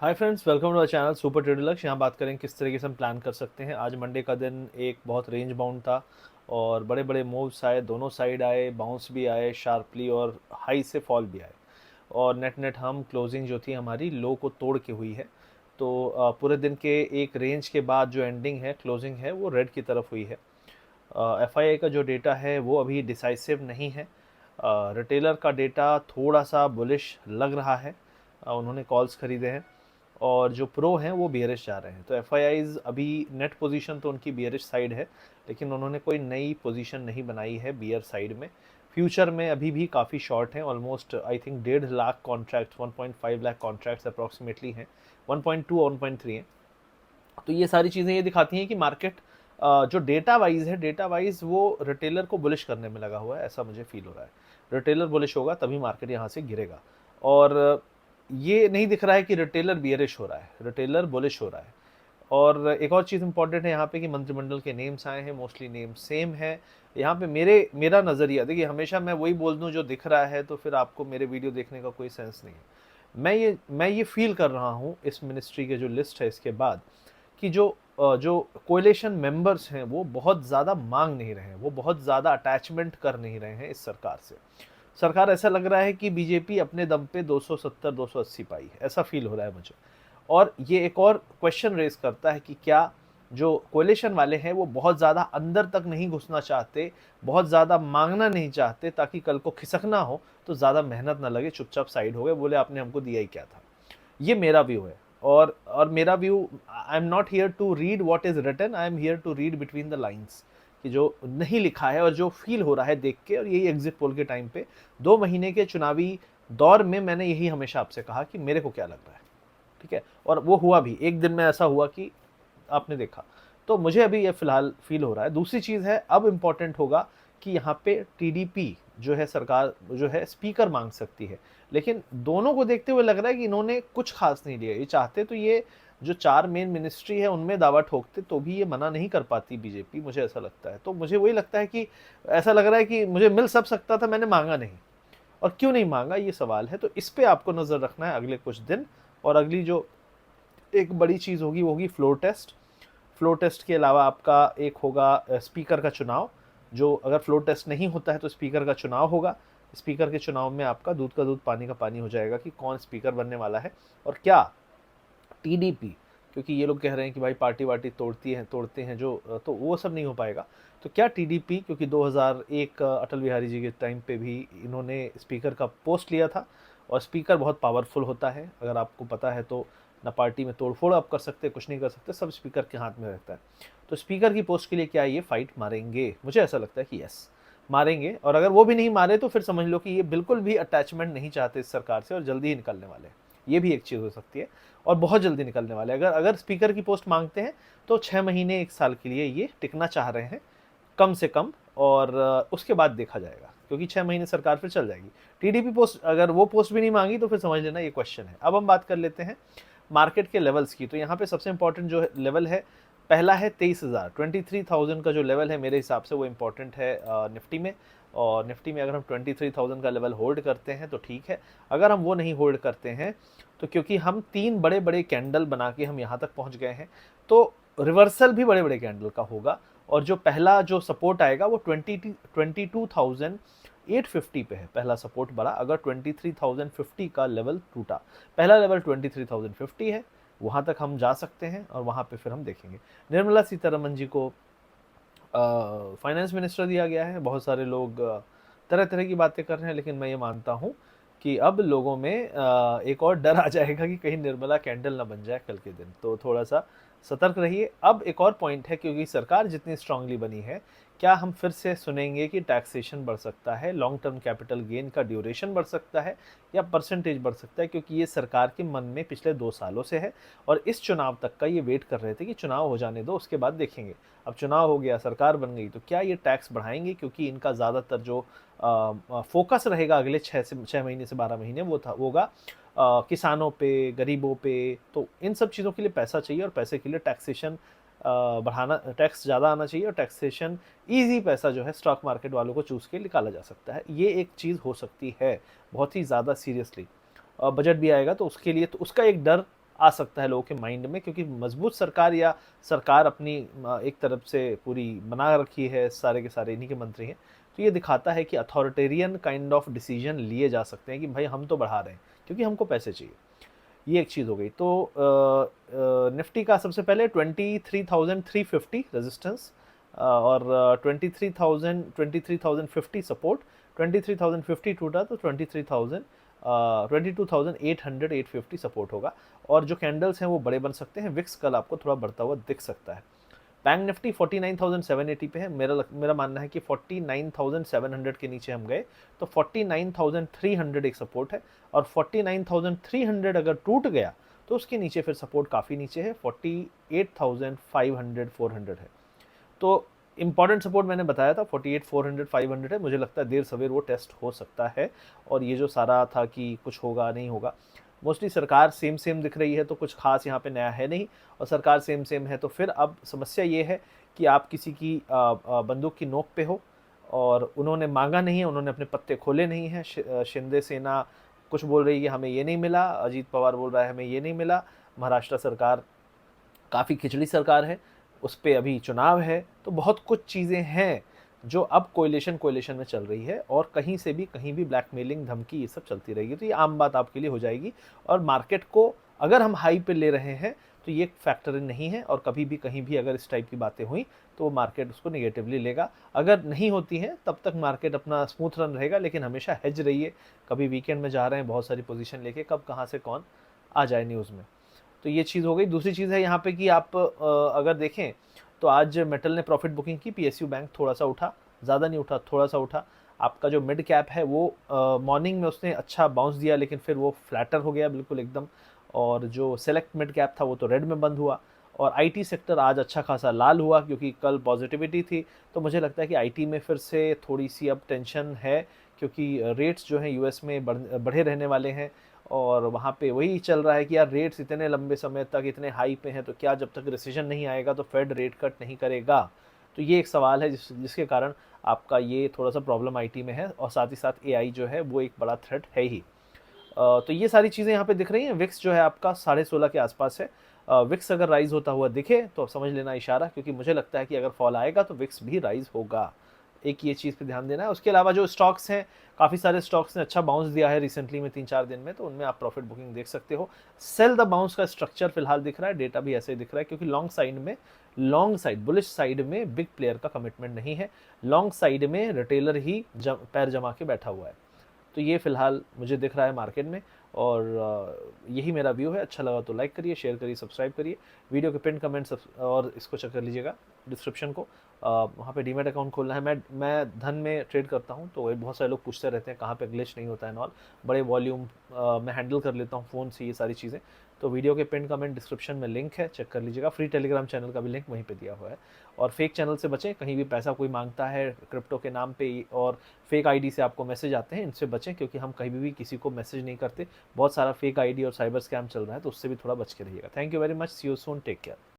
Hi friends, welcome to our channel super trader Lakshya. यहाँ बात करें किस तरीके से हम प्लान कर सकते हैं। आज मंडे का दिन एक बहुत रेंज बाउंड था और बड़े बड़े मूव्स आए, दोनों साइड आए, बाउंस भी आए शार्पली और हाई से फॉल भी आए। और नेट नेट हम क्लोजिंग जो थी हमारी लो को तोड़ के हुई है। तो पूरे दिन के एक रेंज के बाद जो एंडिंग है, क्लोजिंग है, वो रेड की तरफ हुई है। एफआईआई का जो डेटा है वो अभी डिसाइसिव नहीं है। रिटेलर का डेटा थोड़ा सा बुलिश लग रहा है। उन्होंने कॉल्स खरीदे हैं और जो प्रो हैं वो बियरिश जा रहे हैं। तो एफआईआईज अभी नेट पोजीशन तो उनकी बियरिश साइड है, लेकिन उन्होंने कोई नई पोजीशन नहीं बनाई है बियर साइड में। फ्यूचर में अभी भी काफ़ी शॉर्ट हैं, almost I think 1.5 lakh contract, 1.5 lakh contracts approximately हैं, 1.2 और 1.3 हैं। तो ये सारी चीज़ें ये दिखाती हैं कि मार्केट जो डेटा वाइज है, डेटा वाइज वो रिटेलर को बुलिश करने में लगा हुआ है, ऐसा मुझे फील हो रहा है। रिटेलर बुलिश होगा तभी मार्केट यहाँ से गिरेगा। और ये नहीं दिख रहा है कि रिटेलर बियरिश हो रहा है, रिटेलर बुलिश हो रहा है। और एक और चीज़ इंपॉर्टेंट है यहाँ पे कि मंत्रिमंडल के नेम्स आए हैं, मोस्टली नेम सेम है। यहाँ पे मेरा नज़रिया देखिए, हमेशा मैं वही बोल दूँ जो दिख रहा है, तो फिर आपको मेरे वीडियो देखने का कोई सेंस नहीं है। मैं ये फील कर रहा हूँ इस मिनिस्ट्री के जो लिस्ट है इसके बाद, कि जो कोएलिशन मेंबर्स हैं वो बहुत ज़्यादा मांग नहीं रहे हैं, वो बहुत ज़्यादा अटैचमेंट कर नहीं रहे हैं इस सरकार से। सरकार, ऐसा लग रहा है कि बीजेपी अपने दम पे 270 280 पाई है, ऐसा फील हो रहा है मुझे। और ये एक और क्वेश्चन रेज करता है कि क्या जो कोएलिशन वाले हैं वो बहुत ज़्यादा अंदर तक नहीं घुसना चाहते, बहुत ज़्यादा मांगना नहीं चाहते, ताकि कल को खिसकना हो तो ज़्यादा मेहनत ना लगे, चुपचाप साइड हो गए, बोले आपने हमको दिया ही क्या था। ये मेरा व्यू है। और मेरा view, I am not here to read what is written, I am here to read between the lines, कि जो नहीं लिखा है और जो फील हो रहा है देख के। और यही एग्जिट पोल के टाइम पे 2 महीने के चुनावी दौर में मैंने यही हमेशा आपसे कहा कि मेरे को क्या लग रहा है, ठीक है। और वो हुआ भी, एक दिन में ऐसा हुआ कि आपने देखा। तो मुझे अभी ये फिलहाल फील हो रहा है। दूसरी चीज़ है, अब इम्पोर्टेंट होगा कि यहाँ पे टीडीपी जो है, सरकार जो है स्पीकर मांग सकती है। लेकिन दोनों को देखते हुए लग रहा है कि इन्होंने कुछ खास नहीं लिया। ये चाहते तो ये जो 4 मेन मिनिस्ट्री है उनमें दावा ठोकते, तो भी ये मना नहीं कर पाती बीजेपी, मुझे ऐसा लगता है। तो मुझे वही लगता है कि ऐसा लग रहा है कि मुझे मिल सब सकता था, मैंने मांगा नहीं। और क्यों नहीं मांगा, ये सवाल है। तो इस पे आपको नज़र रखना है अगले कुछ दिन। और अगली जो एक बड़ी चीज़ होगी वो होगी फ्लोर टेस्ट। फ्लोर टेस्ट के अलावा आपका एक होगा स्पीकर का चुनाव। जो अगर फ्लोर टेस्ट नहीं होता है तो स्पीकर का चुनाव होगा। स्पीकर के चुनाव में आपका दूध का दूध पानी का पानी हो जाएगा कि कौन स्पीकर बनने वाला है। और क्या टीडीपी, क्योंकि ये लोग कह रहे हैं कि भाई पार्टी वार्टी तोड़ते हैं जो, तो वो सब नहीं हो पाएगा। तो क्या टीडीपी, क्योंकि 2001 अटल बिहारी जी के टाइम पे भी इन्होंने स्पीकर का पोस्ट लिया था। और स्पीकर बहुत पावरफुल होता है, अगर आपको पता है तो। ना पार्टी में तोड़फोड़ आप कर सकते, कुछ नहीं कर सकते, सब स्पीकर के हाथ में रहता है। तो स्पीकर की पोस्ट के लिए क्या ये फाइट मारेंगे? मुझे ऐसा लगता है कि यस, मारेंगे। और अगर वो भी नहीं मारे तो फिर समझ लो कि ये बिल्कुल भी अटैचमेंट नहीं चाहते इस सरकार से और जल्दी ही निकलने वाले हैं। ये भी एक चीज़ हो सकती है। और बहुत जल्दी निकलने वाले हैं। अगर अगर स्पीकर की पोस्ट मांगते हैं तो 6 महीने 1 साल के लिए ये टिकना चाह रहे हैं, कम से कम। और उसके बाद देखा जाएगा, क्योंकि 6 महीने सरकार फिर चल जाएगी। टीडीपी पोस्ट, अगर वो पोस्ट भी नहीं मांगी तो फिर समझ लेना ये क्वेश्चन है। अब हम बात कर लेते हैं मार्केट के लेवल्स की। तो यहाँ पे सबसे इंपॉर्टेंट जो लेवल है, पहला है 23,000, 23,000 का जो लेवल है मेरे हिसाब से वो इंपॉर्टेंट है निफ्टी में। और निफ्टी में अगर हम 23,000 का लेवल होल्ड करते हैं तो ठीक है। अगर हम वो नहीं होल्ड करते हैं, तो क्योंकि हम 3 बड़े बड़े कैंडल बना के हम यहाँ तक पहुँच गए हैं, तो रिवर्सल भी बड़े बड़े कैंडल का होगा। और जो पहला जो सपोर्ट आएगा वो 22,850 पे है। पहला सपोर्ट बड़ा, अगर 23,050 का लेवल टूटा, पहला लेवल 23,050 है, वहाँ तक हम जा सकते हैं और वहाँ पे फिर हम देखेंगे। निर्मला सीतारमन जी को फाइनेंस मिनिस्टर दिया गया है। बहुत सारे लोग तरह तरह की बातें कर रहे हैं, लेकिन मैं ये मानता हूँ कि अब लोगों में एक और डर आ जाएगा कि कहीं निर्मला कैंडल ना बन जाए कल के दिन। तो थोड़ा सा सतर्क रहिए। अब एक और पॉइंट है, क्योंकि सरकार जितनी स्ट्रांगली बनी है, क्या हम फिर से सुनेंगे कि टैक्सेशन बढ़ सकता है, लॉन्ग टर्म कैपिटल गेन का ड्यूरेशन बढ़ सकता है, या परसेंटेज बढ़ सकता है? क्योंकि ये सरकार के मन में पिछले 2 सालों से है। और इस चुनाव तक का ये वेट कर रहे थे कि चुनाव हो जाने दो, उसके बाद देखेंगे। अब चुनाव हो गया, सरकार बन गई, तो क्या ये टैक्स बढ़ाएंगे? क्योंकि इनका ज़्यादातर जो फोकस रहेगा अगले 6 महीने से 12 महीने, वो होगा किसानों पे, गरीबों पे। तो इन सब चीज़ों के लिए पैसा चाहिए, और पैसे के लिए टैक्सेशन बढ़ाना, टैक्स ज़्यादा आना चाहिए। और टैक्सेशन ईजी पैसा जो है स्टॉक मार्केट वालों को चूज़ के निकाला जा सकता है। ये एक चीज़ हो सकती है बहुत ही ज़्यादा सीरियसली। बजट भी आएगा तो उसके लिए, तो उसका एक डर आ सकता है लोगों के माइंड में, क्योंकि मजबूत सरकार या सरकार अपनी एक तरफ से पूरी बना रखी है, सारे के सारे इन्हीं के मंत्री हैं, तो ये दिखाता है कि अथॉरिटेरियन काइंड ऑफ डिसीजन लिए जा सकते हैं कि भाई हम तो बढ़ा रहे हैं क्योंकि हमको पैसे चाहिए। ये एक चीज़ हो गई। तो निफ्टी का सबसे पहले 23,350 रेजिस्टेंस और 23,050 सपोर्ट, 23,050 टूटा तो 22,800 850 सपोर्ट होगा। और जो कैंडल्स हैं वो बड़े बन सकते हैं। विक्स कल आपको थोड़ा बढ़ता हुआ दिख सकता है। बैंक निफ्टी 49,780 पे है। मेरा मानना है कि 49,700 के नीचे हम गए तो 49,300 एक सपोर्ट है, और 49,300 अगर टूट गया तो उसके नीचे फिर सपोर्ट काफ़ी नीचे है, 48,500 400 है। तो इंपॉर्टेंट सपोर्ट मैंने बताया था 48,400 500 है। मुझे लगता है देर सवेर वो टेस्ट हो सकता है। और ये जो सारा था कि कुछ होगा नहीं होगा, मोस्टली सरकार सेम सेम दिख रही है तो कुछ खास यहाँ पे नया है नहीं, और सरकार सेम सेम है तो फिर अब समस्या ये है कि आप किसी की बंदूक की नोक पे हो, और उन्होंने मांगा नहीं है, उन्होंने अपने पत्ते खोले नहीं हैं। शिंदे सेना कुछ बोल रही है हमें ये नहीं मिला, अजीत पवार बोल रहा है हमें ये नहीं मिला, महाराष्ट्र सरकार काफ़ी खिचड़ी सरकार है, उस पर अभी चुनाव है, तो बहुत कुछ चीज़ें हैं जो अब कोएलिशन में चल रही है, और कहीं भी ब्लैकमेलिंग धमकी ये सब चलती रहेगी। तो ये आम बात आपके लिए हो जाएगी। और मार्केट को अगर हम हाई पे ले रहे हैं तो ये फैक्टर नहीं है, और कभी भी कहीं भी अगर इस टाइप की बातें हुई तो वो मार्केट उसको निगेटिवली लेगा। अगर नहीं होती हैं तब तक मार्केट अपना स्मूथ रन रहेगा, लेकिन हमेशा हेज रहिए। कभी वीकेंड में जा रहे हैं बहुत सारी पोजीशन लेके, कब कहाँ से कौन आ जाए न्यूज़ में। तो ये चीज़ हो गई। दूसरी चीज़ है यहाँ पे कि आप अगर देखें तो आज मेटल ने प्रॉफिट बुकिंग की, पीएसयू बैंक थोड़ा सा उठा, ज़्यादा नहीं उठा, थोड़ा सा उठा। आपका जो मिड कैप है वो मॉर्निंग में उसने अच्छा बाउंस दिया, लेकिन फिर वो फ्लैटर हो गया बिल्कुल एकदम। और जो सेलेक्ट मिड कैप था वो तो रेड में बंद हुआ। और आईटी सेक्टर आज अच्छा खासा लाल हुआ, क्योंकि कल पॉजिटिविटी थी। तो मुझे लगता है कि आईटी में फिर से थोड़ी सी अब टेंशन है, क्योंकि रेट्स जो हैं यूएस में बढ़े रहने वाले हैं, और वहाँ पे वही चल रहा है कि यार रेट्स इतने लंबे समय तक इतने हाई पे हैं, तो क्या जब तक रिसेशन नहीं आएगा तो फेड रेट कट नहीं करेगा। तो ये एक सवाल है जिसके कारण आपका ये थोड़ा सा प्रॉब्लम आईटी में है, और साथ ही साथ एआई जो है वो एक बड़ा थ्रेट है ही। तो ये सारी चीज़ें यहाँ पे दिख रही हैं। विक्स जो है आपका 16.5 के आसपास है। विक्स अगर राइज होता हुआ दिखे तो आप समझ लेना इशारा, क्योंकि मुझे लगता है कि अगर फॉल आएगा तो विक्स भी राइज होगा। एक ये चीज़ पे ध्यान देना है। उसके अलावा जो स्टॉक्स हैं, काफ़ी सारे स्टॉक्स ने अच्छा बाउंस दिया है रिसेंटली में 3-4 दिन में, तो उनमें आप प्रॉफिट बुकिंग देख सकते हो। सेल द बाउंस का स्ट्रक्चर फिलहाल दिख रहा है, डेटा भी ऐसे ही दिख रहा है, क्योंकि लॉन्ग साइड बुलिश साइड में बिग प्लेयर का कमिटमेंट नहीं है। लॉन्ग साइड में रिटेलर ही पैर जमा के बैठा हुआ है। तो ये फिलहाल मुझे दिख रहा है मार्केट में, और यही मेरा व्यू है। अच्छा लगा तो लाइक करिए, शेयर करिए, सब्सक्राइब करिए। वीडियो के पिन कमेंट्स और इसको चेक कर लीजिएगा डिस्क्रिप्शन को। वहाँ पे डीमैट अकाउंट खोलना है। मैं धन में ट्रेड करता हूँ, तो बहुत सारे लोग पूछते रहते हैं कहाँ पे ग्लिच नहीं होता है नॉल। बड़े वॉल्यूम मैं हैंडल कर लेता हूँ फ़ोन से ये सारी चीज़ें। तो वीडियो के पिन कमेंट डिस्क्रिप्शन में लिंक है, चेक कर लीजिएगा। फ्री टेलीग्राम चैनल का भी लिंक वहीं पे दिया हुआ है। और फेक चैनल से बचें, कहीं भी पैसा कोई मांगता है क्रिप्टो के नाम पे, और फेक आईडी से आपको मैसेज आते हैं, इनसे बचें, क्योंकि हम कहीं भी किसी को मैसेज नहीं करते। बहुत सारा फेक आईडी और साइबर स्कैम चल रहा है, तो उससे भी थोड़ा बच के रहिएगा। Thank you very much, see you soon, take care.